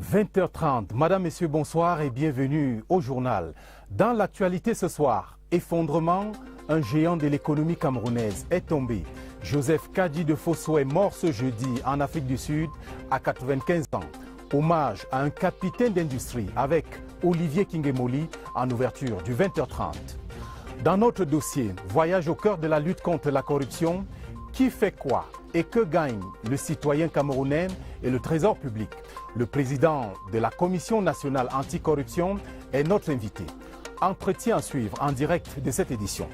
20h30, Madame, Messieurs, bonsoir et bienvenue au journal. Dans l'actualité ce soir, effondrement, un géant de l'économie camerounaise est tombé. Joseph Kadi de Fosso est mort ce jeudi en Afrique du Sud à 95 ans. Hommage à un capitaine d'industrie avec Olivier Kingemoli en ouverture du 20h30. Dans notre dossier, voyage au cœur de la lutte contre la corruption. Qui fait quoi et que gagne le citoyen camerounais et le trésor public? Le président de la Commission nationale anticorruption est notre invité. Entretien à suivre en direct de cette édition.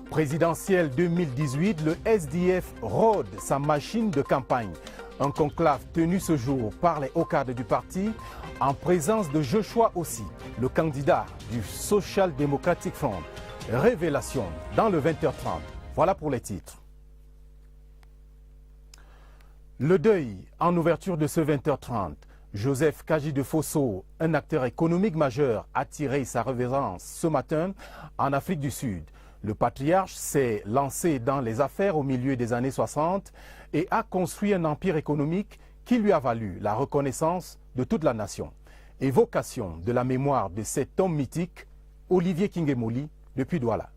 Présidentielle 2018, le SDF rôde sa machine de campagne. Un conclave tenu ce jour par les hauts cadres du parti, en présence de Joshua aussi, le candidat du Social Democratic Front. Révélation dans le 20h30. Voilà pour les titres. Le deuil en ouverture de ce 20h30. Joseph Kadi de Fosso, un acteur économique majeur, a tiré sa révérence ce matin en Afrique du Sud. Le patriarche s'est lancé dans les affaires au milieu des années 60 et a construit un empire économique qui lui a valu la reconnaissance de toute la nation. Évocation de la mémoire de cet homme mythique, Olivier Kingemoli, depuis Douala.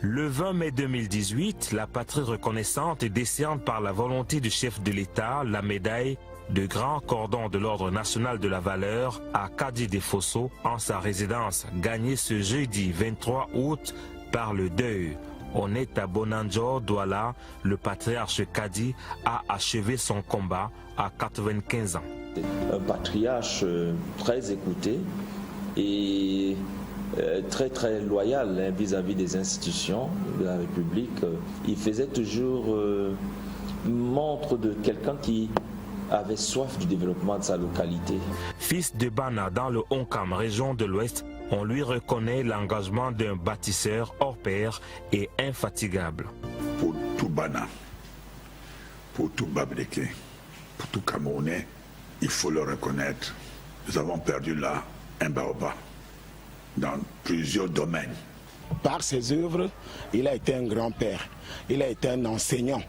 Le 20 mai 2018, la patrie reconnaissante décerne par la volonté du chef de l'État la médaille de grand cordon de l'Ordre national de la valeur à Kadi de Fosso en sa résidence, gagnée ce jeudi 23 août par le deuil. On est à Bonanjo, Douala, le patriarche Kadi a achevé son combat à 95 ans. Un patriarche très écouté et très loyal vis-à-vis des institutions de la République. Il faisait toujours montre de quelqu'un qui avait soif du développement de sa localité. Fils de Bana dans le Onkam, région de l'Ouest, on lui reconnaît l'engagement d'un bâtisseur hors pair et infatigable. Pour tout Bana, pour tout Babreke, pour tout Camerounais, il faut le reconnaître. Nous avons perdu là un baobab dans plusieurs domaines. Par ses œuvres, il a été un grand-père, il a été un enseignant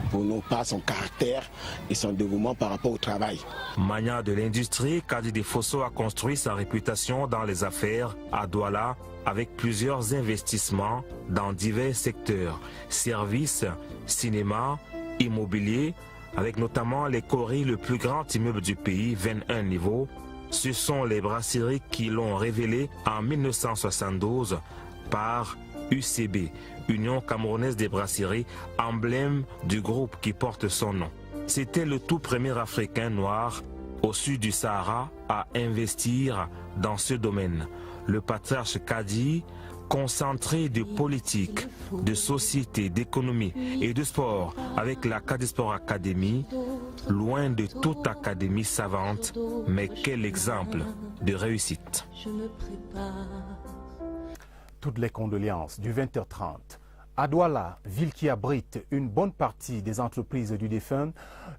pour nous, par son caractère et son dévouement par rapport au travail. Magnat de l'industrie, Kadi de Fosso a construit sa réputation dans les affaires à Douala avec plusieurs investissements dans divers secteurs, services, cinéma, immobilier, avec notamment les Coris, le plus grand immeuble du pays, 21 niveaux. Ce sont les brasseries qui l'ont révélé en 1972 par UCB, Union Camerounaise des Brasseries, emblème du groupe qui porte son nom. C'était le tout premier Africain noir au sud du Sahara à investir dans ce domaine. Le patriarche Kadi, concentré de politique, de société, d'économie et de sport avec la Kadi Sport Academy, loin de toute académie savante, mais quel exemple de réussite. Toutes les condoléances du 20h30. À Douala, ville qui abrite une bonne partie des entreprises du défunt,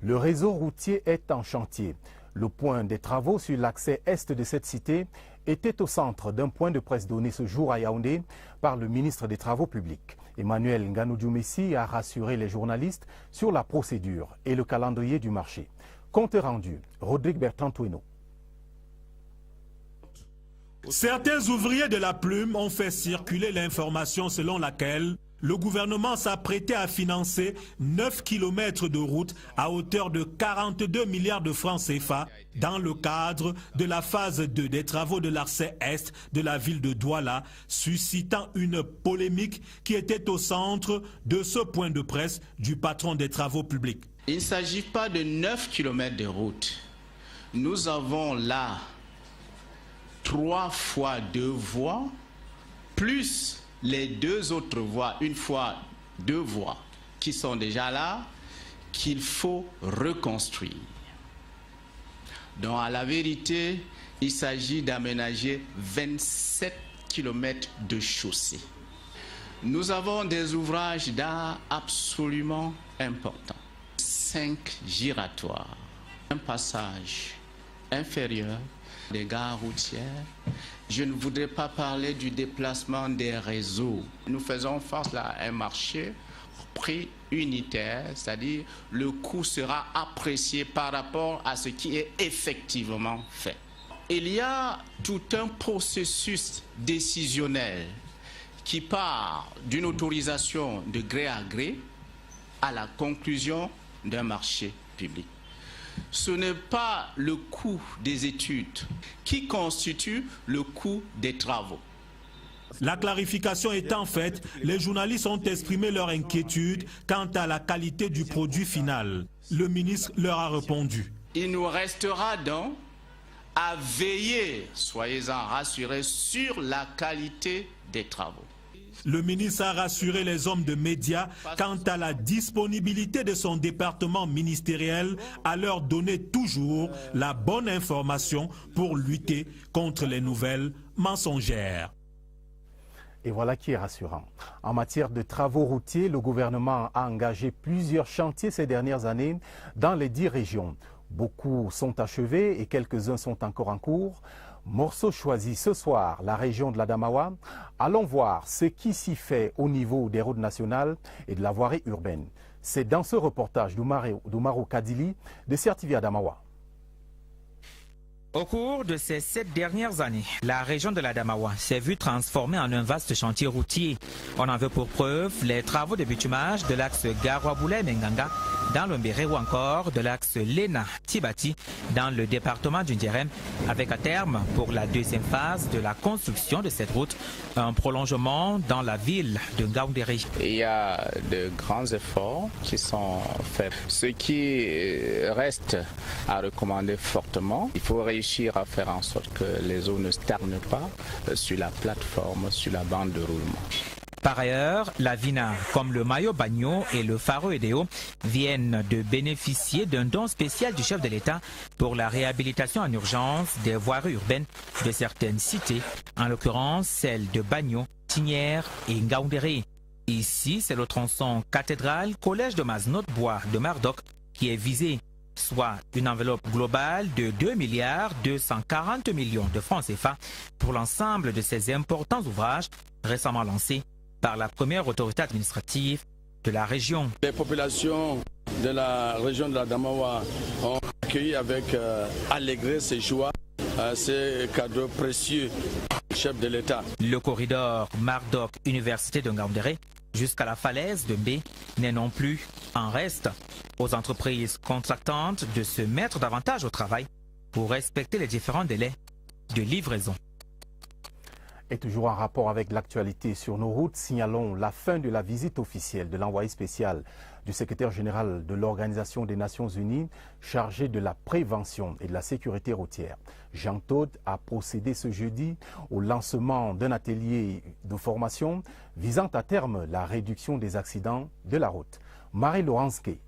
le réseau routier est en chantier. Le point des travaux sur l'accès est de cette cité était au centre d'un point de presse donné ce jour à Yaoundé par le ministre des Travaux publics. Emmanuel Nganou-Dioumessi a rassuré les journalistes sur la procédure et le calendrier du marché. Compte rendu, Rodrigue Bertrand-Toueno. Certains ouvriers de la plume ont fait circuler l'information selon laquelle le gouvernement s'apprêtait à financer 9 km de route à hauteur de 42 milliards de francs CFA dans le cadre de la phase 2 des travaux de l'accès Est de la ville de Douala, suscitant une polémique qui était au centre de ce point de presse du patron des travaux publics. Il ne s'agit pas de 9 km de route. Nous avons là 3 fois 2 voies, plus les 2 autres voies, une fois 2 voies qui sont déjà là, qu'il faut reconstruire. Donc à la vérité, il s'agit d'aménager 27 km de chaussée. Nous avons des ouvrages d'art absolument importants. 5 giratoires, un passage inférieur, des gares routières. Je ne voudrais pas parler du déplacement des réseaux. Nous faisons face à un marché prix unitaire, c'est-à-dire le coût sera apprécié par rapport à ce qui est effectivement fait. Il y a tout un processus décisionnel qui part d'une autorisation de gré à gré à la conclusion d'un marché public. Ce n'est pas le coût des études qui constitue le coût des travaux. La clarification étant faite, les journalistes ont exprimé leur inquiétude quant à la qualité du produit final. Le ministre leur a répondu. Il nous restera donc à veiller, soyez-en rassurés, sur la qualité des travaux. Le ministre a rassuré les hommes de médias quant à la disponibilité de son département ministériel à leur donner toujours la bonne information pour lutter contre les nouvelles mensongères. Et voilà qui est rassurant. En matière de travaux routiers, le gouvernement a engagé plusieurs chantiers ces dernières années dans les 10 régions. Beaucoup sont achevés et quelques-uns sont encore en cours. Morceau choisi ce soir, la région de l'Adamawa. Allons voir ce qui s'y fait au niveau des routes nationales et de la voirie urbaine. C'est dans ce reportage d'Oumarou Kadili de CRTV Adamawa. Au cours de ces 7 dernières années, la région de l'Adamawa s'est vue transformée en un vaste chantier routier. On en veut pour preuve les travaux de bitumage de l'axe Garoua-Boulay-Menganga dans le Mbéré ou encore de l'axe Lena-Tibati dans le département du Ndiérem, avec à terme, pour la deuxième phase de la construction de cette route, un prolongement dans la ville de Ngaoundéré. Il y a de grands efforts qui sont faits. Ce qui reste à recommander fortement, il faut réussir à faire en sorte que les eaux ne stagnent pas sur la plateforme, sur la bande de roulement. Par ailleurs, la Vina, comme le Mayo Bagno et le Faro Edeo, viennent de bénéficier d'un don spécial du chef de l'État pour la réhabilitation en urgence des voiries urbaines de certaines cités, en l'occurrence celles de Bagno, Tignière et Ngaoundéré. Ici, c'est le tronçon cathédrale Collège de Maznot-Bois de Mardoc qui est visé, soit une enveloppe globale de 2,240 milliards de francs CFA pour l'ensemble de ces importants ouvrages récemment lancés par la première autorité administrative de la région. Les populations de la région de l'Adamawa ont accueilli avec allégresse et joie ces cadeaux précieux du chef de l'État. Le corridor Mardoc-Université de Ngaoundéré jusqu'à la falaise de Mbé n'est non plus en reste aux entreprises contractantes de se mettre davantage au travail pour respecter les différents délais de livraison. Et toujours en rapport avec l'actualité sur nos routes, signalons la fin de la visite officielle de l'envoyé spécial du secrétaire général de l'Organisation des Nations Unies chargé de la prévention et de la sécurité routière. Jean Todt a procédé ce jeudi au lancement d'un atelier de formation visant à terme la réduction des accidents de la route. Marie-Laurence Kay.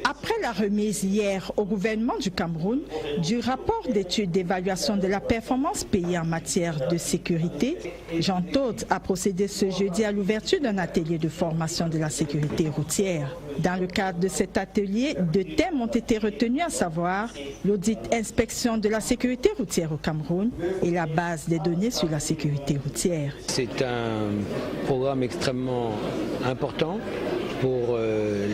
Après la remise hier au gouvernement du Cameroun du rapport d'étude d'évaluation de la performance payée en matière de sécurité, Jean Todt a procédé ce jeudi à l'ouverture d'un atelier de formation de la sécurité routière. Dans le cadre de cet atelier, 2 thèmes ont été retenus, à savoir l'audit inspection de la sécurité routière au Cameroun et la base des données sur la sécurité routière. C'est un programme extrêmement important pour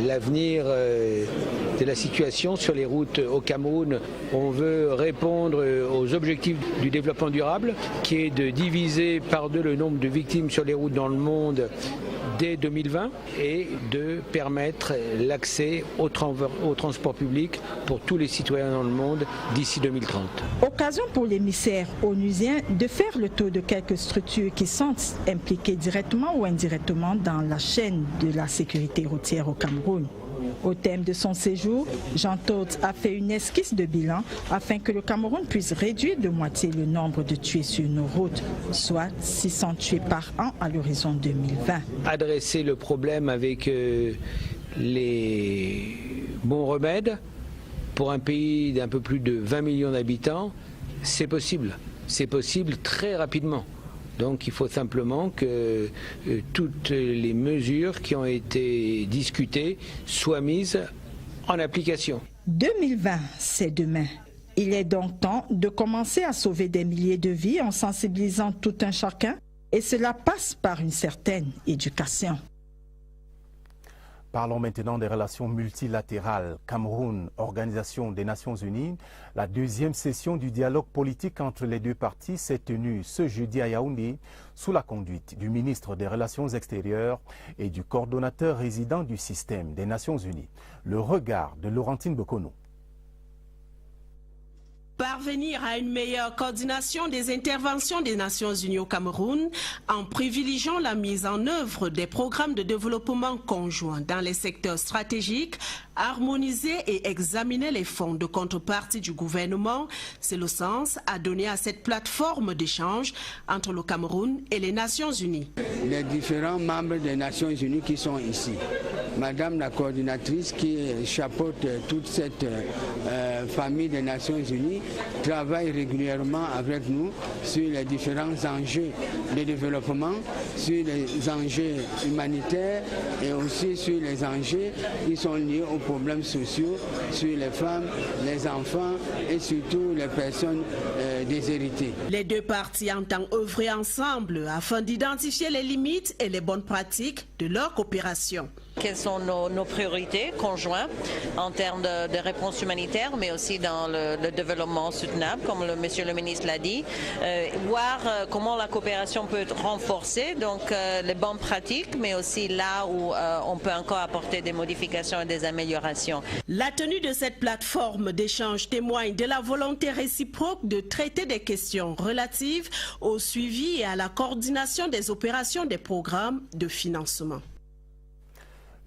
l'avenir de la situation sur les routes au Cameroun. On veut répondre aux objectifs du développement durable, qui est de diviser par 2 le nombre de victimes sur les routes dans le monde dès 2020 et de permettre l'accès au transport public pour tous les citoyens dans le monde d'ici 2030. Occasion pour l'émissaire onusien de faire le tour de quelques structures qui sont impliquées directement ou indirectement dans la chaîne de la sécurité routière au Cameroun. Au thème de son séjour, Jean Todt a fait une esquisse de bilan afin que le Cameroun puisse réduire de moitié le nombre de tués sur nos routes, soit 600 tués par an à l'horizon 2020. Adresser le problème avec les bons remèdes pour un pays d'un peu plus de 20 millions d'habitants, c'est possible. C'est possible très rapidement. Donc il faut simplement que toutes les mesures qui ont été discutées soient mises en application. 2020, c'est demain. Il est donc temps de commencer à sauver des milliers de vies en sensibilisant tout un chacun et cela passe par une certaine éducation. Parlons maintenant des relations multilatérales. Cameroun, Organisation des Nations Unies. La deuxième session du dialogue politique entre les deux parties s'est tenue ce jeudi à Yaoundé sous la conduite du ministre des Relations extérieures et du coordonnateur résident du système des Nations Unies. Le regard de Laurentine Bokono. Parvenir à une meilleure coordination des interventions des Nations Unies au Cameroun en privilégiant la mise en œuvre des programmes de développement conjoints dans les secteurs stratégiques, harmoniser et examiner les fonds de contrepartie du gouvernement, c'est le sens à donner à cette plateforme d'échange entre le Cameroun et les Nations Unies. Les différents membres des Nations Unies qui sont ici, Madame la coordinatrice qui chapeaute toute cette famille des Nations Unies, travaille régulièrement avec nous sur les différents enjeux de développement, sur les enjeux humanitaires et aussi sur les enjeux qui sont liés aux problèmes sociaux, sur les femmes, les enfants et surtout les personnes déshéritées. Les deux parties entendent œuvrer ensemble afin d'identifier les limites et les bonnes pratiques de leur coopération. Quelles sont nos priorités conjointes en termes de réponse humanitaire, mais aussi dans le développement soutenable, comme monsieur le ministre l'a dit, voir comment la coopération peut être renforcée, donc les bonnes pratiques, mais aussi là où on peut encore apporter des modifications et des améliorations. La tenue de cette plateforme d'échange témoigne de la volonté réciproque de traiter des questions relatives au suivi et à la coordination des opérations des programmes de financement.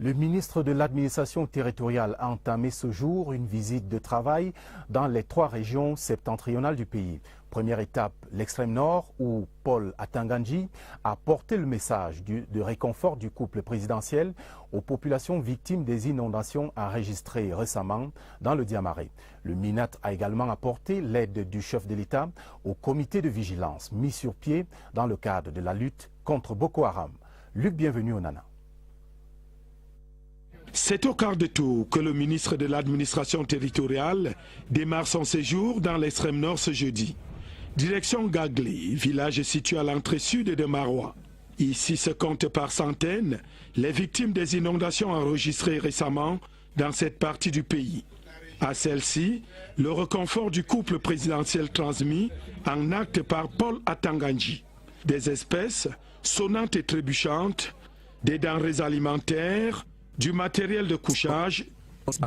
Le ministre de l'administration territoriale a entamé ce jour une visite de travail dans les 3 régions septentrionales du pays. Première étape, l'extrême nord, où Paul Atangandji a porté le message de réconfort du couple présidentiel aux populations victimes des inondations enregistrées récemment dans le Diamaré. Le MINAT a également apporté l'aide du chef de l'État au comité de vigilance mis sur pied dans le cadre de la lutte contre Boko Haram. Luc, bienvenue au Nana. C'est au quart de tour que le ministre de l'administration territoriale démarre son séjour dans l'extrême nord ce jeudi. Direction Gagli, village situé à l'entrée sud de Marois. Ici se comptent par centaines les victimes des inondations enregistrées récemment dans cette partie du pays. À celle-ci, le réconfort du couple présidentiel transmis en acte par Paul Atangandji. Des espèces sonnantes et trébuchantes, des denrées alimentaires, du matériel de couchage,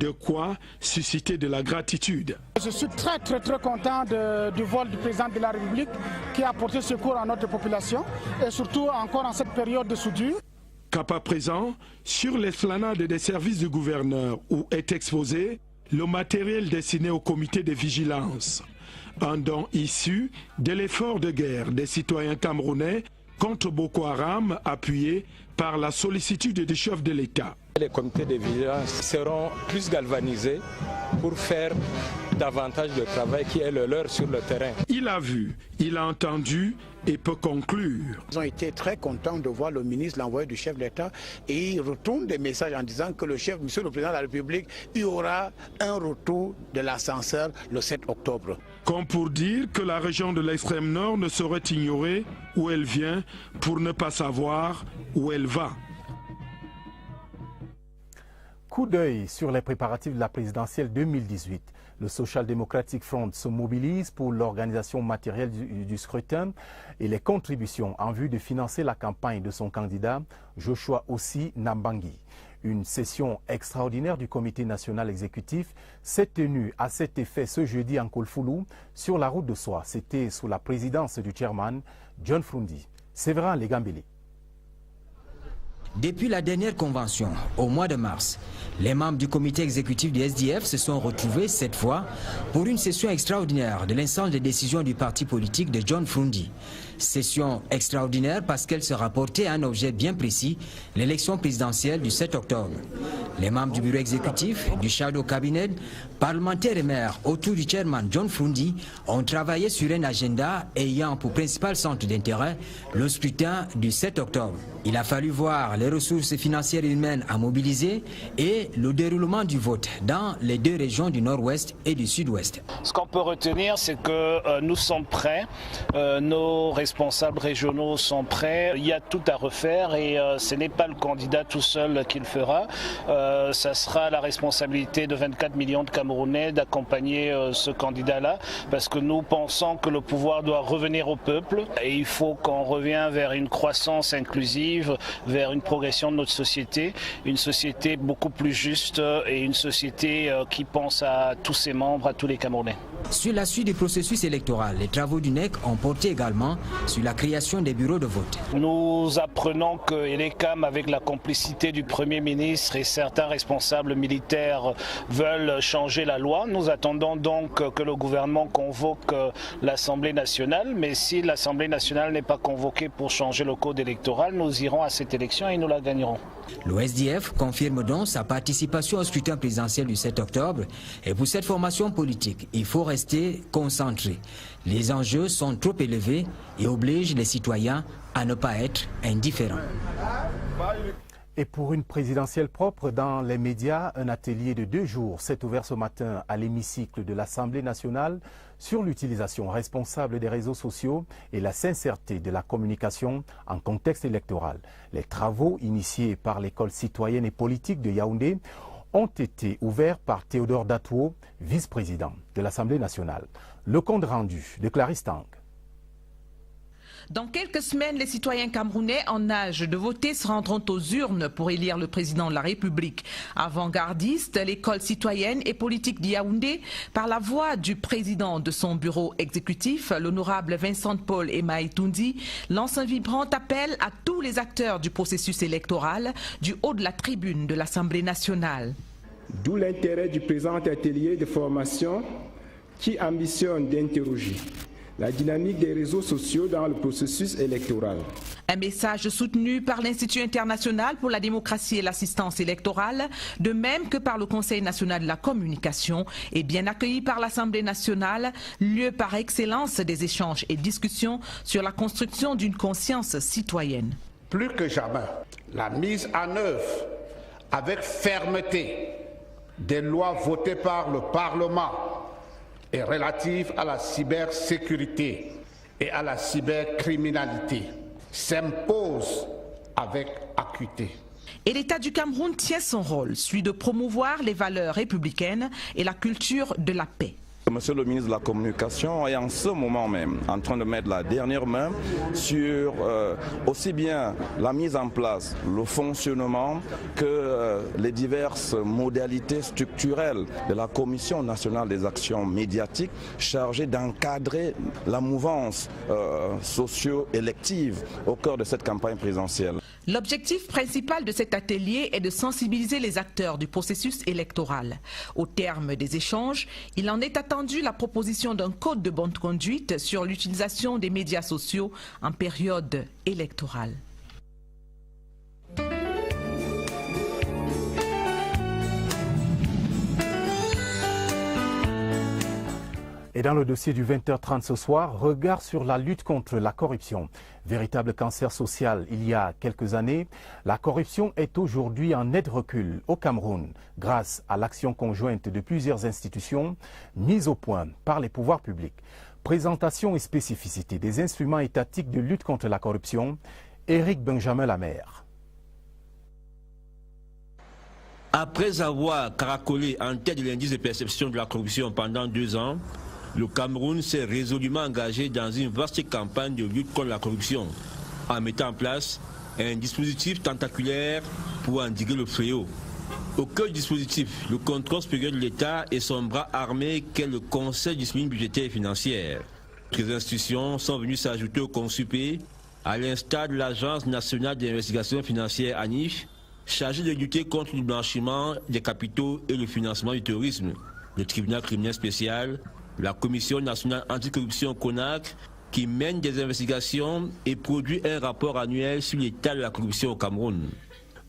de quoi susciter de la gratitude. Je suis très content du vol du président de la République qui a apporté secours à notre population et surtout encore en cette période de soudure. Cap à présent, sur l'esplanade des services du gouverneur où est exposé le matériel destiné au comité de vigilance. Un don issu de l'effort de guerre des citoyens camerounais contre Boko Haram appuyé par la sollicitude du chef de l'État. Les comités de vigilance seront plus galvanisés pour faire davantage de travail qui est le leur sur le terrain. Il a vu, il a entendu et peut conclure. Ils ont été très contents de voir le ministre, l'envoyé du chef de l'État, et il retourne des messages en disant que monsieur le président de la République, il y aura un retour de l'ascenseur le 7 octobre. Comme pour dire que la région de l'extrême nord ne saurait ignorer où elle vient pour ne pas savoir où elle va. Coup d'œil sur les préparatifs de la présidentielle 2018. Le Social Democratic Front se mobilise pour l'organisation matérielle du scrutin et les contributions en vue de financer la campagne de son candidat, Joshua Ossi Nambangui. Une session extraordinaire du comité national exécutif s'est tenue à cet effet ce jeudi en Kolfoulou, sur la route de Soie. C'était sous la présidence du chairman John Frundi. Séverin Legambeli. Depuis la dernière convention, au mois de mars, les membres du comité exécutif du SDF se sont retrouvés cette fois pour une session extraordinaire de l'instance de décision du parti politique de John Frundi. Session extraordinaire parce qu'elle se rapportait à un objet bien précis, l'élection présidentielle du 7 octobre. Les membres du bureau exécutif, du shadow cabinet, parlementaires et maires autour du chairman John Frundi ont travaillé sur un agenda ayant pour principal centre d'intérêt le scrutin du 7 octobre. Il a fallu voir les ressources financières et humaines à mobiliser et le déroulement du vote dans les 2 régions du Nord-Ouest et du Sud-Ouest. Ce qu'on peut retenir, c'est que nous sommes prêts, nos responsables régionaux sont prêts, il y a tout à refaire et ce n'est pas le candidat tout seul qui le fera. Ça sera la responsabilité de 24 millions de Camerounais d'accompagner ce candidat-là, parce que nous pensons que le pouvoir doit revenir au peuple et il faut qu'on revienne vers une croissance inclusive, vers une progression de notre société, une société beaucoup plus juste et une société qui pense à tous ses membres, à tous les Camerounais. Sur la suite du processus électoral, les travaux du NEC ont porté également sur la création des bureaux de vote. Nous apprenons que l'ECAM, avec la complicité du Premier ministre et certains responsables militaires, veulent changer la loi. Nous attendons donc que le gouvernement convoque l'Assemblée nationale, mais si l'Assemblée nationale n'est pas convoquée pour changer le code électoral, nous irons à cette élection et nous la gagnerons. Le SDF confirme donc sa participation au scrutin présidentiel du 7 octobre et pour cette formation politique, il faut rester concentré. Les enjeux sont trop élevés et obligent les citoyens à ne pas être indifférents. Et pour une présidentielle propre dans les médias, un atelier de 2 jours s'est ouvert ce matin à l'hémicycle de l'Assemblée nationale sur l'utilisation responsable des réseaux sociaux et la sincérité de la communication en contexte électoral. Les travaux initiés par l'école citoyenne et politique de Yaoundé ont été ouverts par Théodore Datouo, vice-président de l'Assemblée nationale. Le compte rendu de Clarisse Tang. Dans quelques semaines, les citoyens camerounais en âge de voter se rendront aux urnes pour élire le président de la République. Avant-gardiste, l'école citoyenne et politique de Yaoundé, par la voix du président de son bureau exécutif, l'honorable Vincent Paul Emaïtoundi, lance un vibrant appel à tous les acteurs du processus électoral du haut de la tribune de l'Assemblée nationale. D'où l'intérêt du présent atelier de formation qui ambitionne d'interroger la dynamique des réseaux sociaux dans le processus électoral. Un message soutenu par l'Institut international pour la démocratie et l'assistance électorale, de même que par le Conseil national de la communication, et bien accueilli par l'Assemblée nationale, lieu par excellence des échanges et discussions sur la construction d'une conscience citoyenne. Plus que jamais, la mise en œuvre avec fermeté des lois votées par le Parlement et relative à la cybersécurité et à la cybercriminalité s'impose avec acuité. Et l'État du Cameroun tient son rôle, celui de promouvoir les valeurs républicaines et la culture de la paix. Monsieur le ministre de la Communication est en ce moment même en train de mettre la dernière main sur aussi bien la mise en place, le fonctionnement que les diverses modalités structurelles de la Commission nationale des actions médiatiques chargée d'encadrer la mouvance socio-élective au cœur de cette campagne présidentielle. L'objectif principal de cet atelier est de sensibiliser les acteurs du processus électoral. Au terme des échanges, il en est attendu la proposition d'un code de bonne conduite sur l'utilisation des médias sociaux en période électorale. Et dans le dossier du 20h30 ce soir, regard sur la lutte contre la corruption. Véritable cancer social il y a quelques années, la corruption est aujourd'hui en net recul au Cameroun grâce à l'action conjointe de plusieurs institutions mises au point par les pouvoirs publics. Présentation et spécificité des instruments étatiques de lutte contre la corruption, Éric Benjamin Lamère. Après avoir caracolé en tête de l'indice de perception de la corruption pendant 2 ans, le Cameroun s'est résolument engagé dans une vaste campagne de lutte contre la corruption, en mettant en place un dispositif tentaculaire pour endiguer le fléau. Au cœur du dispositif, le contrôle supérieur de l'État et son bras armé qu'est le Conseil de discipline budgétaire et financière. Les institutions sont venues s'ajouter au CONSUPÉ, à l'instar de l'Agence nationale d'investigation financière ANIF, chargée de lutter contre le blanchiment des capitaux et le financement du terrorisme, le tribunal criminel spécial, la Commission nationale anticorruption CONAC, qui mène des investigations et produit un rapport annuel sur l'état de la corruption au Cameroun.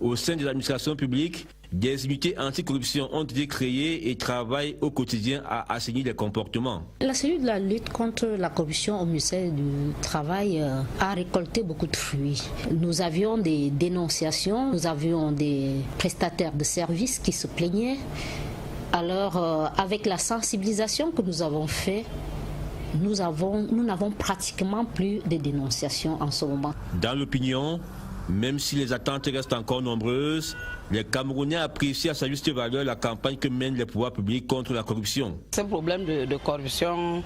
Au sein des administrations publiques, Des unités anticorruption ont été créées et travaillent au quotidien à assainir les comportements. La cellule de la lutte contre la corruption au ministère du Travail a récolté beaucoup de fruits. Nous avions des dénonciations, nous avions des prestataires de services qui se plaignaient. Alors, avec la sensibilisation que nous avons faite, nous n'avons pratiquement plus de dénonciations en ce moment. Dans l'opinion, même si les attentes restent encore nombreuses, les Camerounais apprécient à sa juste valeur la campagne que mènent les pouvoirs publics contre la corruption. Ce problème de corruption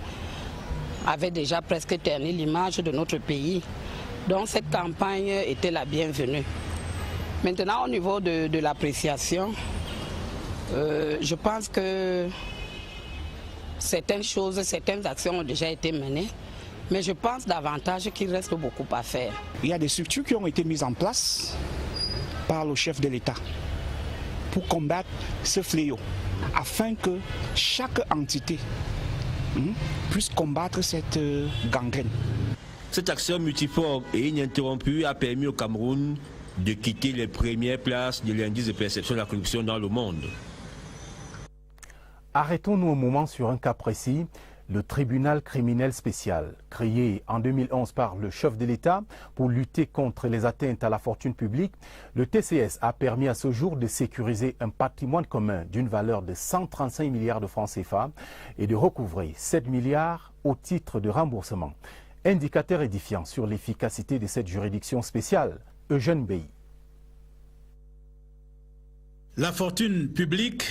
avait déjà presque terni l'image de notre pays. Donc cette campagne était la bienvenue. Maintenant, au niveau de l'appréciation, je pense que certaines choses, certaines actions ont déjà été menées, mais je pense davantage qu'il reste beaucoup à faire. Il y a des structures qui ont été mises en place par le chef de l'État pour combattre ce fléau, afin que chaque entité puisse combattre cette gangrène. Cette action multiforme et ininterrompue a permis au Cameroun de quitter les premières places de l'indice de perception de la corruption dans le monde. Arrêtons-nous un moment sur un cas précis, le tribunal criminel spécial, créé en 2011 par le chef de l'État pour lutter contre les atteintes à la fortune publique. Le TCS a permis à ce jour de sécuriser un patrimoine commun d'une valeur de 135 milliards de francs CFA et de recouvrer 7 milliards au titre de remboursement. Indicateur édifiant sur l'efficacité de cette juridiction spéciale. Eugène Bey. La fortune publique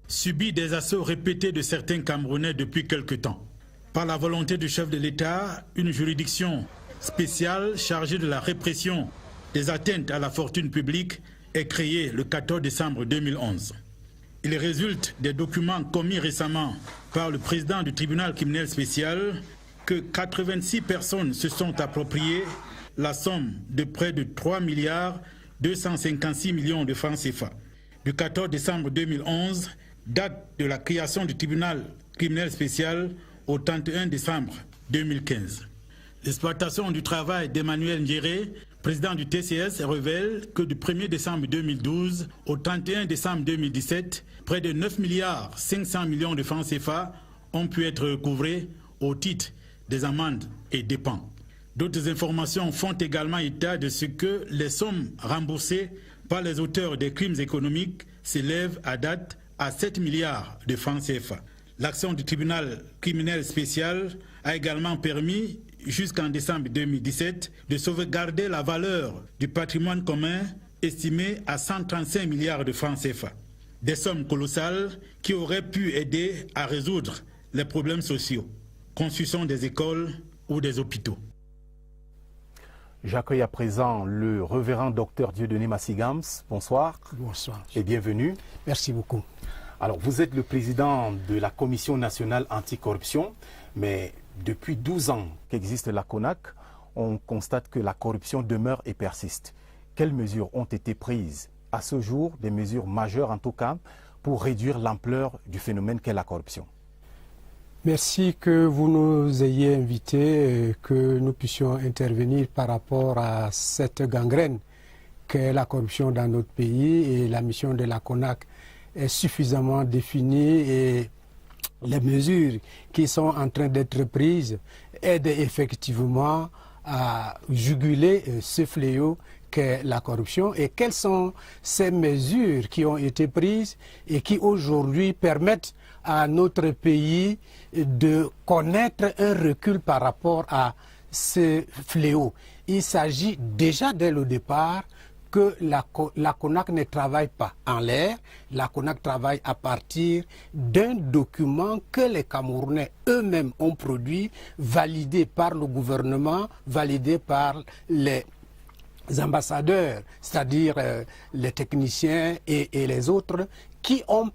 subit des assauts répétés de certains Camerounais depuis quelque temps. Par la volonté du chef de l'État, une juridiction spéciale chargée de la répression des atteintes à la fortune publique est créée le 14 décembre 2011. Il résulte des documents commis récemment par le président du tribunal criminel spécial que 86 personnes se sont appropriées la somme de près de 3 milliards 256 millions de francs CFA. Du 14 décembre 2011, date de la création du tribunal criminel spécial, au 31 décembre 2015. L'exploitation du travail d'Emmanuel Ndiéré, président du TCS, révèle que du 1er décembre 2012 au 31 décembre 2017, près de 9 milliards 500 millions de francs CFA ont pu être recouvrés au titre des amendes et dépenses. D'autres informations font également état de ce que les sommes remboursées par les auteurs des crimes économiques s'élèvent à date à 7 milliards de francs CFA. L'action du tribunal criminel spécial a également permis, jusqu'en décembre 2017, de sauvegarder la valeur du patrimoine commun estimé à 135 milliards de francs CFA. Des sommes colossales qui auraient pu aider à résoudre les problèmes sociaux, construction des écoles ou des hôpitaux. J'accueille à présent le révérend docteur Dieudonné Massigams. Bonsoir. Bonsoir. Et bienvenue. Merci beaucoup. Alors, vous êtes le président de la Commission nationale anticorruption, mais depuis 12 ans qu'existe la CONAC, on constate que la corruption demeure et persiste. Quelles mesures ont été prises à ce jour, des mesures majeures en tout cas, pour réduire l'ampleur du phénomène qu'est la corruption? Merci que vous nous ayez invités et que nous puissions intervenir par rapport à cette gangrène qu'est la corruption dans notre pays, et la mission de la CONAC est suffisamment définie et les mesures qui sont en train d'être prises aident effectivement à juguler ce fléau qu'est la corruption. Et quelles sont ces mesures qui ont été prises et qui aujourd'hui permettent à notre pays de connaître un recul par rapport à ce fléau? Il s'agit déjà dès le départ que la CONAC ne travaille pas en l'air. La CONAC travaille à partir d'un document que les Camerounais eux-mêmes ont produit, validé par le gouvernement, validé par les ambassadeurs, c'est-à-dire les techniciens et les autres, qui ont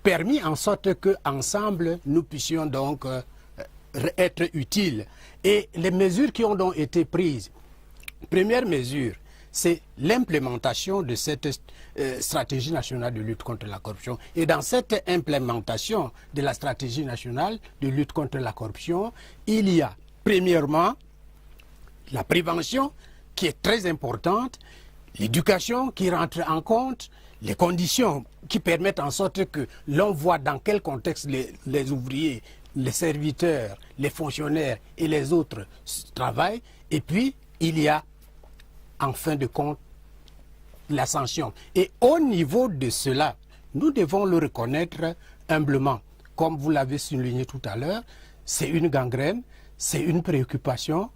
permis en sorte qu'ensemble nous puissions donc être utiles. Et les mesures qui ont donc été prises, première mesure, c'est l'implémentation de cette stratégie nationale de lutte contre la corruption. Et dans cette implémentation de la stratégie nationale de lutte contre la corruption, il y a premièrement la prévention qui est très importante, l'éducation qui rentre en compte, les conditions qui permettent en sorte que l'on voit dans quel contexte les ouvriers, les serviteurs, les fonctionnaires et les autres travaillent. Et puis, il y a, en fin de compte, la sanction. Et au niveau de cela, nous devons le reconnaître humblement. Comme vous l'avez souligné tout à l'heure, c'est une gangrène, c'est une préoccupation,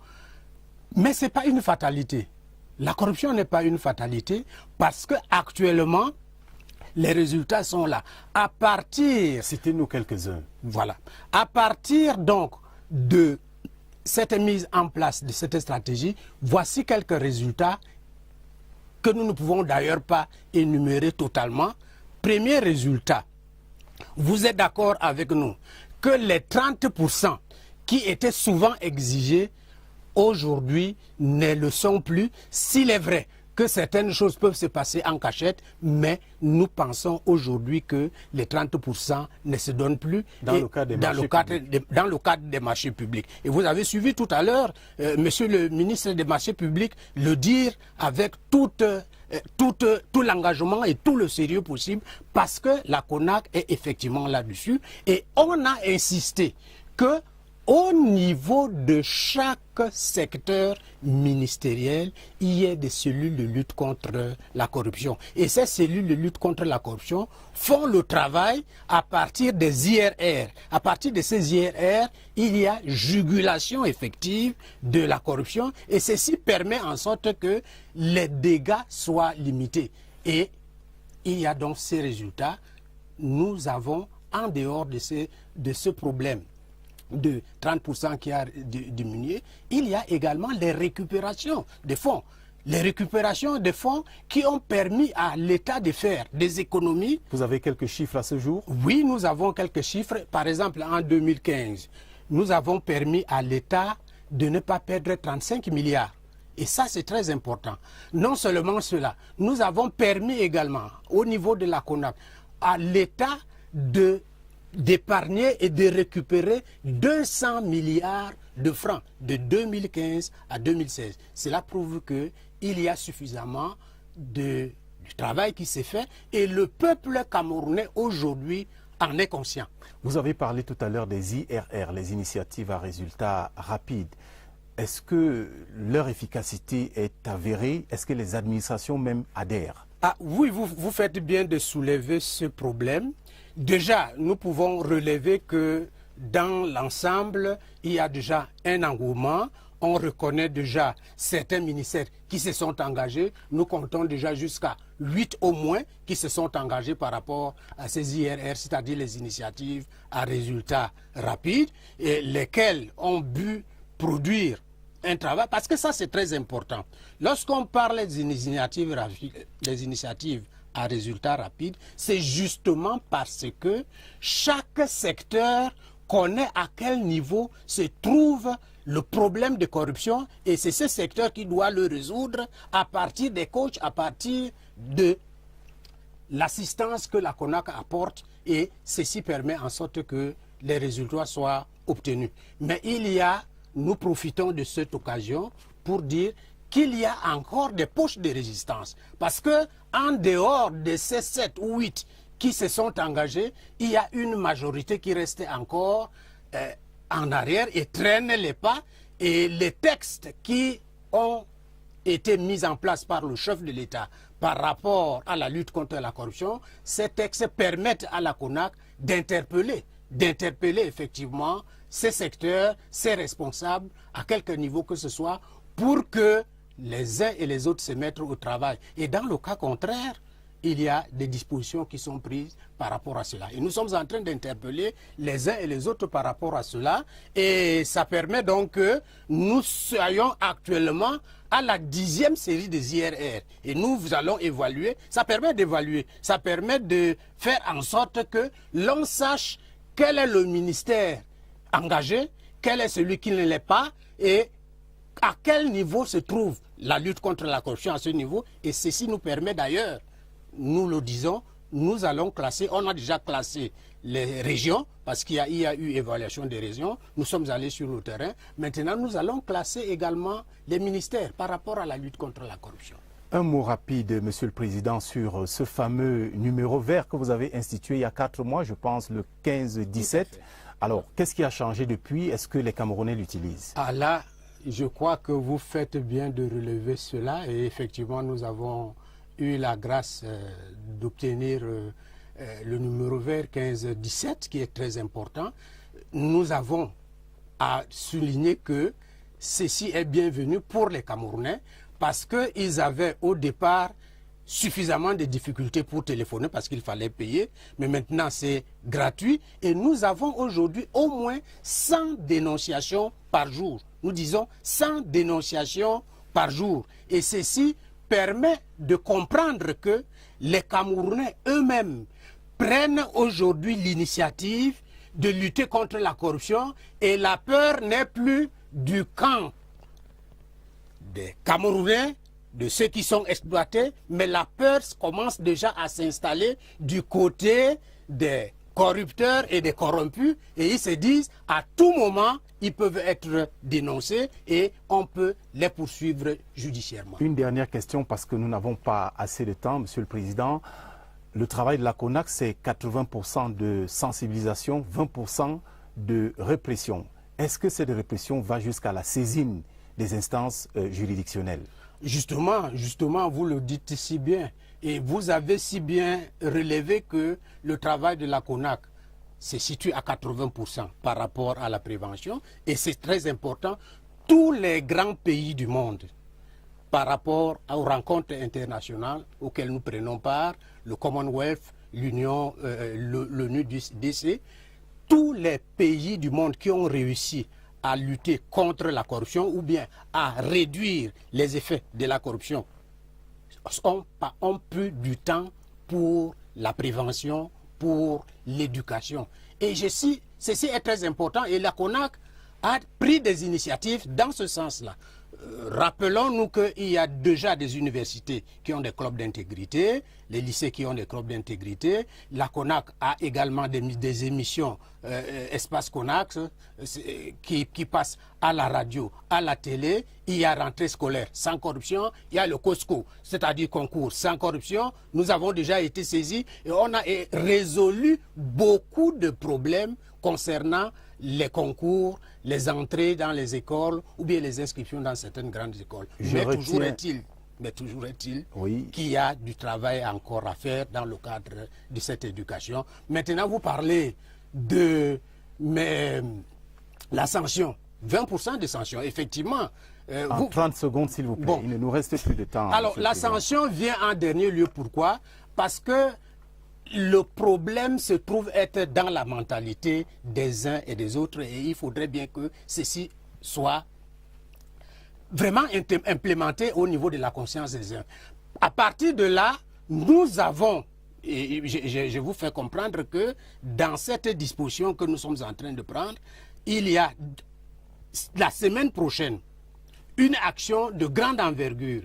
mais ce n'est pas une fatalité. La corruption n'est pas une fatalité parce qu'actuellement, les résultats sont là. À partir... Citez-nous quelques-uns. Voilà. À partir donc de cette mise en place de cette stratégie, voici quelques résultats que nous ne pouvons d'ailleurs pas énumérer totalement. Premier résultat, vous êtes d'accord avec nous que les 30% qui étaient souvent exigés aujourd'hui ne le sont plus, s'il est vrai que certaines choses peuvent se passer en cachette, mais nous pensons aujourd'hui que les 30% ne se donnent plus dans le cadre des marchés publics. Et vous avez suivi tout à l'heure, monsieur le ministre des marchés publics, le dire avec tout l'engagement et tout le sérieux possible, parce que la CONAC est effectivement là-dessus. Et on a insisté que au niveau de chaque secteur ministériel, il y a des cellules de lutte contre la corruption. Et ces cellules de lutte contre la corruption font le travail à partir des IRR. À partir de ces IRR, il y a jugulation effective de la corruption et ceci permet en sorte que les dégâts soient limités. Et il y a donc ces résultats. Nous avons, en dehors de ce problème de 30% qui a diminué, il y a également les récupérations de fonds. Les récupérations de fonds qui ont permis à l'État de faire des économies. Vous avez quelques chiffres à ce jour? Oui, nous avons quelques chiffres. Par exemple, en 2015, nous avons permis à l'État de ne pas perdre 35 milliards. Et ça, c'est très important. Non seulement cela, nous avons permis également, au niveau de la CONAC, à l'État d'épargner et de récupérer 200 milliards de francs de 2015 à 2016. Cela prouve qu'il y a suffisamment de travail qui s'est fait et le peuple camerounais aujourd'hui en est conscient. Vous avez parlé tout à l'heure des IRR, les initiatives à résultats rapides. Est-ce que leur efficacité est avérée? Est-ce que les administrations même adhèrent? Oui, vous faites bien de soulever ce problème. Déjà, nous pouvons relever que dans l'ensemble, il y a déjà un engouement. On reconnaît déjà certains ministères qui se sont engagés. Nous comptons déjà jusqu'à 8 au moins qui se sont engagés par rapport à ces IRR, c'est-à-dire les initiatives à résultats rapides, et lesquelles ont pu produire un travail, parce que ça c'est très important. Lorsqu'on parle des initiatives à résultats rapides, c'est justement parce que chaque secteur connaît à quel niveau se trouve le problème de corruption et c'est ce secteur qui doit le résoudre à partir des coachs, à partir de l'assistance que la CONAC apporte et ceci permet en sorte que les résultats soient obtenus. Mais nous profitons de cette occasion pour dire qu'il y a encore des poches de résistance. Parce que en dehors de ces 7 ou 8 qui se sont engagés, il y a une majorité qui reste encore en arrière et traîne les pas. Et les textes qui ont été mis en place par le chef de l'État par rapport à la lutte contre la corruption, ces textes permettent à la CONAC d'interpeller effectivement ces secteurs, ces responsables, à quelque niveau que ce soit, pour que les uns et les autres se mettent au travail. Et dans le cas contraire, il y a des dispositions qui sont prises par rapport à cela. Et nous sommes en train d'interpeller les uns et les autres par rapport à cela. Et ça permet donc que nous soyons actuellement à la 10e série des IRR. Et nous allons évaluer. Ça permet d'évaluer. Ça permet de faire en sorte que l'on sache quel est le ministère engagé, quel est celui qui ne l'est pas et à quel niveau se trouve la lutte contre la corruption à ce niveau. Et ceci nous permet d'ailleurs, nous le disons, nous allons classer, on a déjà classé les régions, parce qu'il y a eu évaluation des régions, nous sommes allés sur le terrain. Maintenant, nous allons classer également les ministères par rapport à la lutte contre la corruption. Un mot rapide, Monsieur le Président, sur ce fameux numéro vert que vous avez institué il y a 4 mois, je pense le 15-17. Alors, qu'est-ce qui a changé depuis? Est-ce que les Camerounais l'utilisent? Ah là, je crois que vous faites bien de relever cela et effectivement, nous avons eu la grâce d'obtenir le numéro vert 15-17 qui est très important. Nous avons à souligner que ceci est bienvenu pour les Camerounais parce qu'ils avaient au départ suffisamment de difficultés pour téléphoner parce qu'il fallait payer, mais maintenant c'est gratuit et nous avons aujourd'hui au moins 100 dénonciations par jour. Nous disons 100 dénonciations par jour et ceci permet de comprendre que les Camerounais eux-mêmes prennent aujourd'hui l'initiative de lutter contre la corruption et la peur n'est plus du camp des Camerounais, de ceux qui sont exploités, mais la peur commence déjà à s'installer du côté des corrupteurs et des corrompus et ils se disent à tout moment ils peuvent être dénoncés et on peut les poursuivre judiciairement. Une dernière question parce que nous n'avons pas assez de temps, Monsieur le Président. Le travail de la CONAC, c'est 80% de sensibilisation, 20% de répression. Est-ce que cette répression va jusqu'à la saisine des instances juridictionnelles? Justement, vous le dites si bien. Et vous avez si bien relevé que le travail de la CONAC se situe à 80% par rapport à la prévention. Et c'est très important. Tous les grands pays du monde, par rapport aux rencontres internationales auxquelles nous prenons part, le Commonwealth, l'Union, l'ONU-DC, tous les pays du monde qui ont réussi à lutter contre la corruption ou bien à réduire les effets de la corruption ont plus du temps pour la prévention, pour l'éducation. Et ceci est très important et la CONAC a pris des initiatives dans ce sens-là. Rappelons-nous qu'il y a déjà des universités qui ont des clubs d'intégrité, les lycées qui ont des clubs d'intégrité. La CONAC a également des émissions Espace CONAC qui passent à la radio, à la télé. Il y a rentrée scolaire sans corruption, il y a le COSCO, c'est-à-dire concours sans corruption. Nous avons déjà été saisis et on a résolu beaucoup de problèmes concernant les concours, les entrées dans les écoles ou bien les inscriptions dans certaines grandes écoles. Mais toujours est-il qu'il y a du travail encore à faire dans le cadre de cette éducation. Maintenant, vous parlez de la sanction, 20% de sanction, effectivement. En 30 secondes, s'il vous plaît, il ne nous reste plus de temps. Alors, la sanction vient en dernier lieu, pourquoi? Parce que le problème se trouve être dans la mentalité des uns et des autres et il faudrait bien que ceci soit vraiment implémenté au niveau de la conscience des uns. À partir de là, nous avons, et je vous fais comprendre que dans cette disposition que nous sommes en train de prendre, il y a la semaine prochaine une action de grande envergure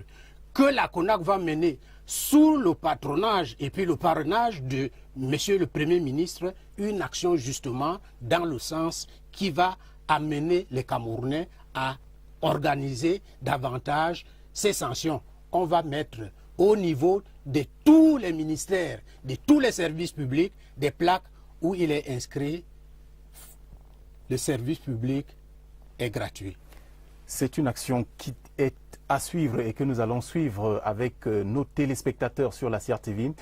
que la CONAC va mener sous le patronage et puis le parrainage de Monsieur le Premier ministre, une action justement dans le sens qui va amener les Camerounais à organiser davantage ces sanctions. On va mettre au niveau de tous les ministères, de tous les services publics, des plaques où il est inscrit « Le service public est gratuit ». C'est une action qui est à suivre et que nous allons suivre avec nos téléspectateurs sur la CRTV.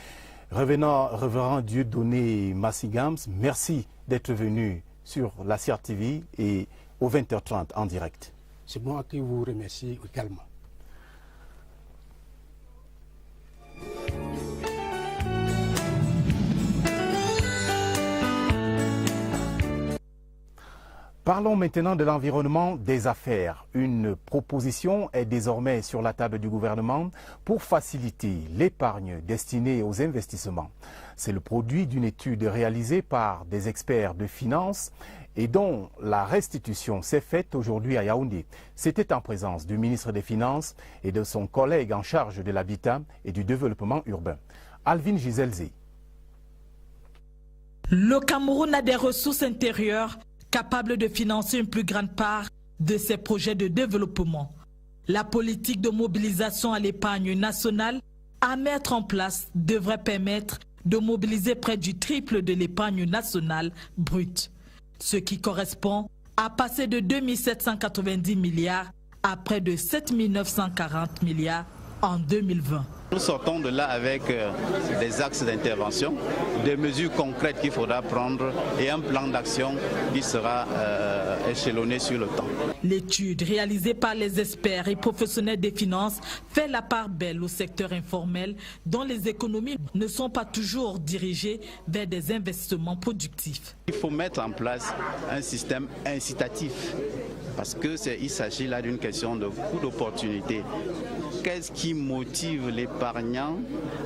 Révérend Dieudonné Massigams, merci d'être venu sur la CRTV et au 20h30 en direct. C'est moi qui vous remercie également. Parlons maintenant de l'environnement des affaires. Une proposition est désormais sur la table du gouvernement pour faciliter l'épargne destinée aux investissements. C'est le produit d'une étude réalisée par des experts de finances et dont la restitution s'est faite aujourd'hui à Yaoundé. C'était en présence du ministre des Finances et de son collègue en charge de l'habitat et du développement urbain, Alvin Giselze. Le Cameroun a des ressources intérieures capables de financer une plus grande part de ses projets de développement. La politique de mobilisation à l'épargne nationale à mettre en place devrait permettre de mobiliser près du triple de l'épargne nationale brute, ce qui correspond à passer de 2 790 milliards à près de 7 940 milliards en 2020. Nous sortons de là avec des axes d'intervention, des mesures concrètes qu'il faudra prendre et un plan d'action qui sera échelonné sur le temps. L'étude réalisée par les experts et professionnels des finances fait la part belle au secteur informel dont les économies ne sont pas toujours dirigées vers des investissements productifs. Il faut mettre en place un système incitatif parce qu'il s'agit là d'une question de coût d'opportunité. Qu'est-ce qui motive l'épargnant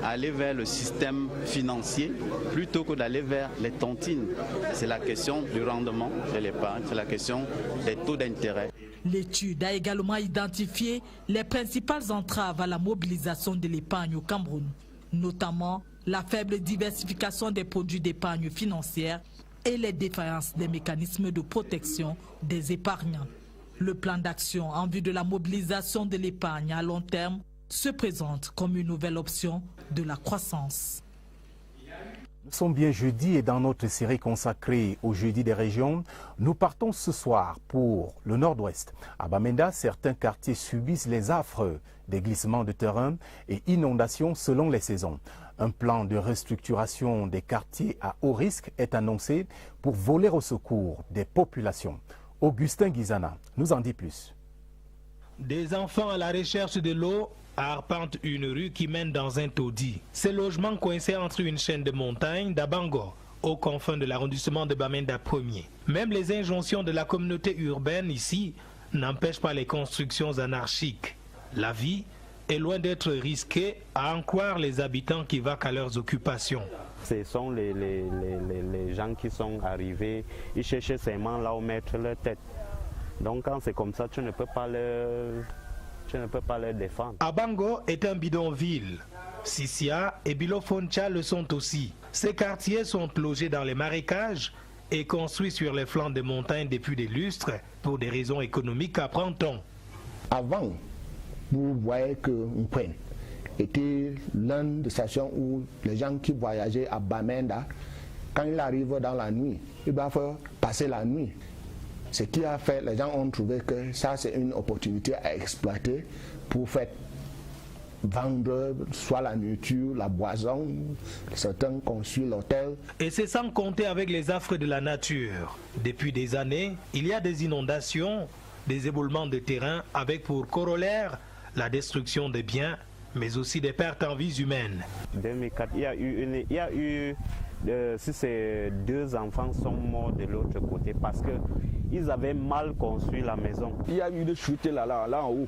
à aller vers le système financier plutôt que d'aller vers les tontines? C'est la question du rendement de l'épargne, c'est la question des taux d'intérêt. L'étude a également identifié les principales entraves à la mobilisation de l'épargne au Cameroun, notamment la faible diversification des produits d'épargne financière et les défaillances des mécanismes de protection des épargnants. Le plan d'action en vue de la mobilisation de l'épargne à long terme se présente comme une nouvelle option de la croissance. Nous sommes bien jeudi et dans notre série consacrée au jeudi des régions, nous partons ce soir pour le nord-ouest. À Bamenda, certains quartiers subissent les affres des glissements de terrain et inondations selon les saisons. Un plan de restructuration des quartiers à haut risque est annoncé pour voler au secours des populations. Augustin Guizana nous en dit plus. Des enfants à la recherche de l'eau arpentent une rue qui mène dans un taudis. Ces logements coincés entre une chaîne de montagnes d'Abango, aux confins de l'arrondissement de Bamenda 1er. Même les injonctions de la communauté urbaine ici n'empêchent pas les constructions anarchiques. La vie est loin d'être risquée, à en croire les habitants qui vaquent à leurs occupations. Ce sont les gens qui sont arrivés, ils cherchaient seulement là où mettre leur tête. Donc quand c'est comme ça, tu ne peux pas les défendre. Abango est un bidonville. Sissia et Bilofoncha le sont aussi. Ces quartiers sont logés dans les marécages et construits sur les flancs des montagnes depuis des lustres pour des raisons économiques, apprend-on. Avant, vous voyez que Mpen était l'une des stations où les gens qui voyageaient à Bamenda, quand ils arrivent dans la nuit, ils doivent passer la nuit. Ce qui a fait, les gens ont trouvé que ça c'est une opportunité à exploiter pour faire vendre soit la nourriture, la boisson, certains construisent l'hôtel. Et c'est sans compter avec les affres de la nature. Depuis des années, il y a des inondations, des éboulements de terrain avec pour corollaire la destruction des biens, mais aussi des pertes en vies humaines. 2004, il y a eu si ces deux enfants sont morts de l'autre côté parce qu'ils avaient mal construit la maison. Il y a eu des chutes là en haut,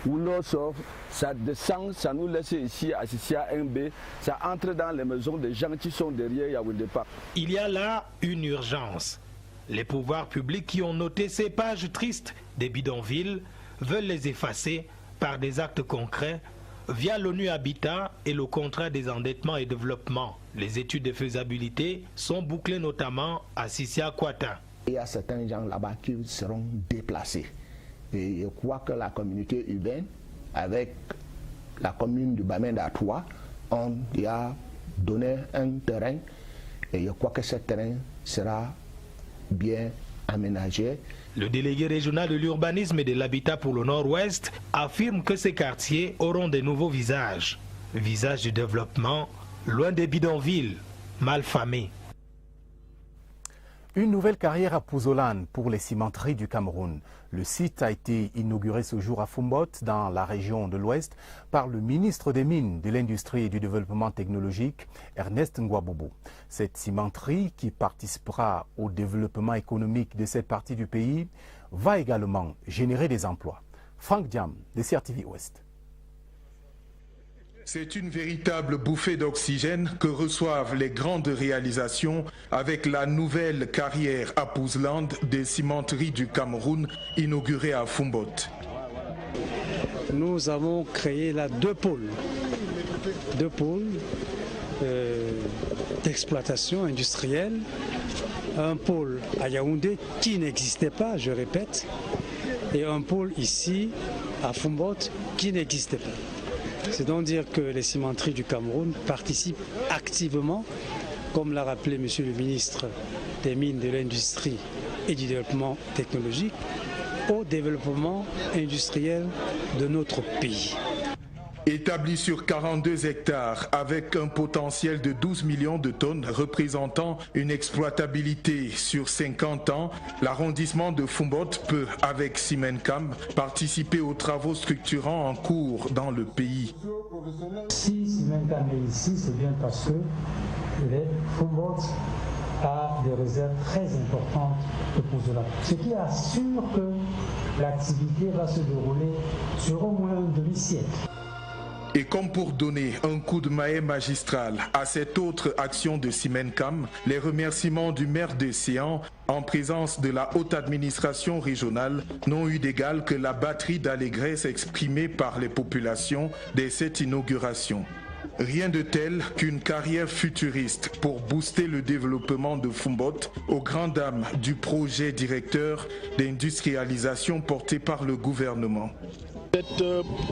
où l'eau sort, ça descend, ça nous laisse ici à 1B, ça entre dans les maisons des gens qui sont derrière Yaoundé Park. Il y a là une urgence. Les pouvoirs publics qui ont noté ces pages tristes des bidonvilles veulent les effacer par des actes concrets via l'ONU Habitat et le contrat des endettements et développement. Les études de faisabilité sont bouclées notamment à Sissia-Kwata. Il y a certains gens là-bas qui seront déplacés. Et je crois que la communauté urbaine, avec la commune de Bamenda 3, on y a donné un terrain et je crois que ce terrain sera bien aménagé. Le délégué régional de l'urbanisme et de l'habitat pour le Nord-Ouest affirme que ces quartiers auront de nouveaux visages. Visages du développement, loin des bidonvilles, mal famés. Une nouvelle carrière à Pouzolan pour les cimenteries du Cameroun. Le site a été inauguré ce jour à Fumbot, dans la région de l'Ouest, par le ministre des Mines, de l'Industrie et du Développement technologique, Ernest Ngwabobo. Cette cimenterie, qui participera au développement économique de cette partie du pays, va également générer des emplois. Franck Diam, de CRTV Ouest. C'est une véritable bouffée d'oxygène que reçoivent les grandes réalisations avec la nouvelle carrière à Pouzolan des cimenteries du Cameroun inaugurée à Fumbot. Nous avons créé là deux pôles d'exploitation industrielle. Un pôle à Yaoundé qui n'existait pas, je répète, et un pôle ici à Foumbot qui n'existait pas. C'est donc dire que les cimenteries du Cameroun participent activement, comme l'a rappelé M. le ministre des Mines, de l'Industrie et du Développement technologique, au développement industriel de notre pays. Établi sur 42 hectares avec un potentiel de 12 millions de tonnes représentant une exploitabilité sur 50 ans, l'arrondissement de Foumbot peut, avec Simencam, participer aux travaux structurants en cours dans le pays. Si Simencam est ici, c'est bien parce que Foumbot a des réserves très importantes de pozola, ce qui assure que l'activité va se dérouler sur au moins un demi-siècle. Et comme pour donner un coup de main magistral à cette autre action de Simencam, les remerciements du maire de Séan en présence de la haute administration régionale n'ont eu d'égal que la batterie d'allégresse exprimée par les populations dès cette inauguration. Rien de tel qu'une carrière futuriste pour booster le développement de Foumbot aux grandes dames du projet directeur d'industrialisation porté par le gouvernement. Cette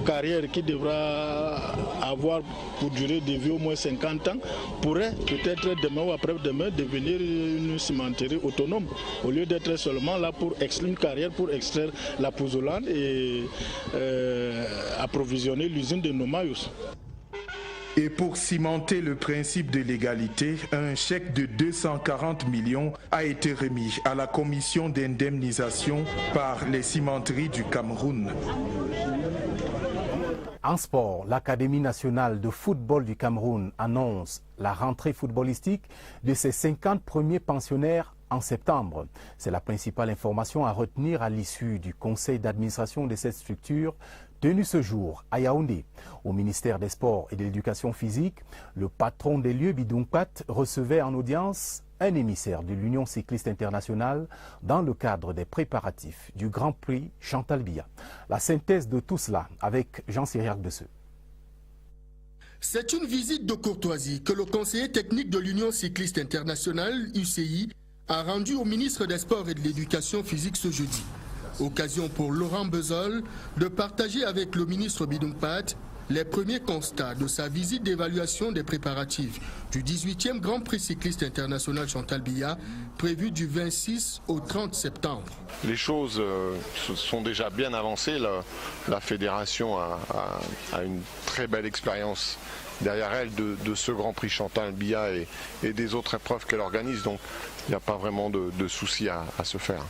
carrière qui devra avoir pour durée de vie au moins 50 ans pourrait peut-être demain ou après-demain devenir une cimenterie autonome au lieu d'être seulement là pour extraire une carrière pour extraire la pozolane et approvisionner l'usine de Nomayus. Et pour cimenter le principe de l'égalité, un chèque de 240 millions a été remis à la commission d'indemnisation par les cimenteries du Cameroun. En sport, l'Académie nationale de football du Cameroun annonce la rentrée footballistique de ses 50 premiers pensionnaires en septembre. C'est la principale information à retenir à l'issue du conseil d'administration de cette structure tenu ce jour à Yaoundé. Au ministère des Sports et de l'Éducation physique, le patron des lieux Bidungpat recevait en audience un émissaire de l'Union cycliste internationale dans le cadre des préparatifs du Grand Prix Chantal Biya. La synthèse de tout cela avec Jean-Cyriac Desseux. C'est une visite de courtoisie que le conseiller technique de l'Union cycliste internationale, UCI, a rendue au ministre des Sports et de l'Éducation physique ce jeudi. Occasion pour Laurent Bezol de partager avec le ministre Bidungpat les premiers constats de sa visite d'évaluation des préparatifs du 18e Grand Prix cycliste international Chantal Biya, prévu du 26 au 30 septembre. Les choses sont déjà bien avancées. La fédération a une très belle expérience derrière elle de ce Grand Prix Chantal Biya et des autres épreuves qu'elle organise. Donc il n'y a pas vraiment de souci à se faire.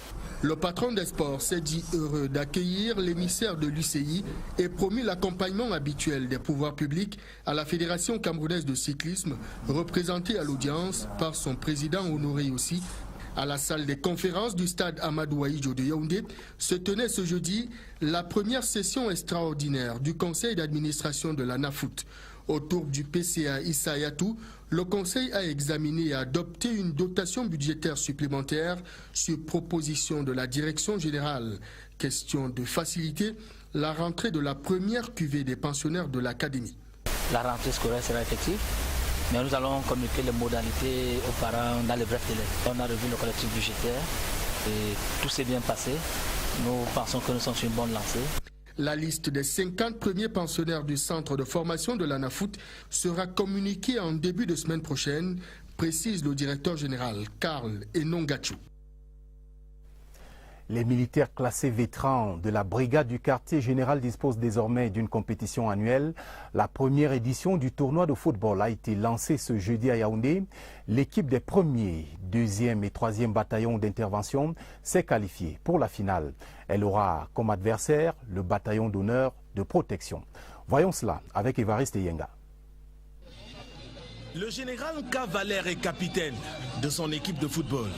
Le patron des sports s'est dit heureux d'accueillir l'émissaire de l'UCI et promis l'accompagnement habituel des pouvoirs publics à la Fédération camerounaise de cyclisme, représentée à l'audience par son président honoré aussi. À la salle des conférences du stade Amadou Ahidjo de Yaoundé se tenait ce jeudi la première session extraordinaire du conseil d'administration de la NAFOOT. Autour du PCA Issa Yatou, le Conseil a examiné et adopté une dotation budgétaire supplémentaire sur proposition de la Direction générale. Question de faciliter la rentrée de la première cuvée des pensionnaires de l'Académie. La rentrée scolaire sera effective, mais nous allons communiquer les modalités aux parents dans les brefs délais. On a revu le collectif budgétaire et tout s'est bien passé. Nous pensons que nous sommes sur une bonne lancée. La liste des 50 premiers pensionnaires du centre de formation de la NAFOOT sera communiquée en début de semaine prochaine, précise le directeur général Karl Enongachou. Les militaires classés vétérans de la brigade du quartier général disposent désormais d'une compétition annuelle. La première édition du tournoi de football a été lancée ce jeudi à Yaoundé. L'équipe des 1er, 2e et 3e bataillons d'intervention s'est qualifiée pour la finale. Elle aura comme adversaire le bataillon d'honneur de protection. Voyons cela avec Évariste Yenga. Le général Cavalaire est capitaine de son équipe de football.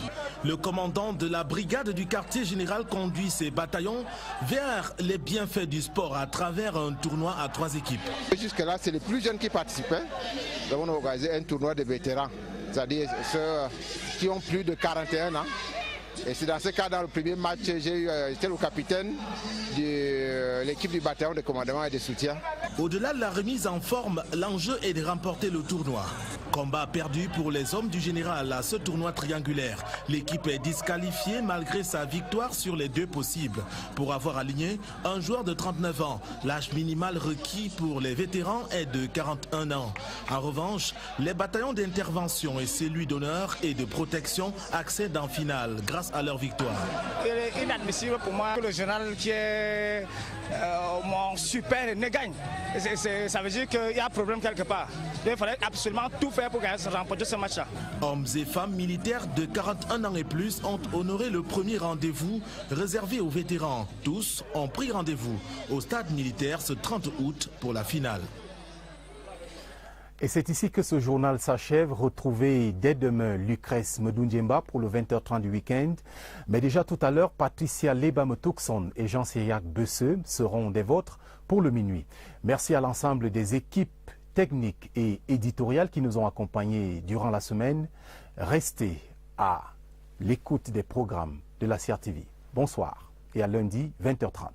Le commandant de la brigade du quartier général conduit ses bataillons vers les bienfaits du sport à travers un tournoi à 3 équipes. Jusque-là, c'est les plus jeunes qui participaient. Nous avons organisé un tournoi de vétérans, c'est-à-dire ceux qui ont plus de 41 ans. Et c'est dans ce cas, dans le premier match, j'étais le capitaine de l'équipe du bataillon de commandement et de soutien. Au-delà de la remise en forme, l'enjeu est de remporter le tournoi. Combat perdu pour les hommes du général à ce tournoi triangulaire. L'équipe est disqualifiée malgré sa victoire sur les 2 possibles. Pour avoir aligné un joueur de 39 ans, l'âge minimal requis pour les vétérans est de 41 ans. En revanche, les bataillons d'intervention et celui d'honneur et de protection accèdent en finale grâce à leur victoire. Il est inadmissible pour moi que le général qui est mon super ne gagne. Ça veut dire qu'il y a un problème quelque part. Il fallait absolument tout faire pour remporter ce match-là. Hommes et femmes militaires de 41 ans et plus ont honoré le premier rendez-vous réservé aux vétérans. Tous ont pris rendez-vous au stade militaire ce 30 août pour la finale. Et c'est ici que ce journal s'achève. Retrouvez dès demain Lucrèce Medundiemba pour le 20h30 du week-end. Mais déjà tout à l'heure, Patricia Lebam-Tuxon et Jean-Cyriac Besseux seront des vôtres pour le minuit. Merci à l'ensemble des équipes techniques et éditoriales qui nous ont accompagnés durant la semaine. Restez à l'écoute des programmes de la CRTV. Bonsoir et à lundi 20h30.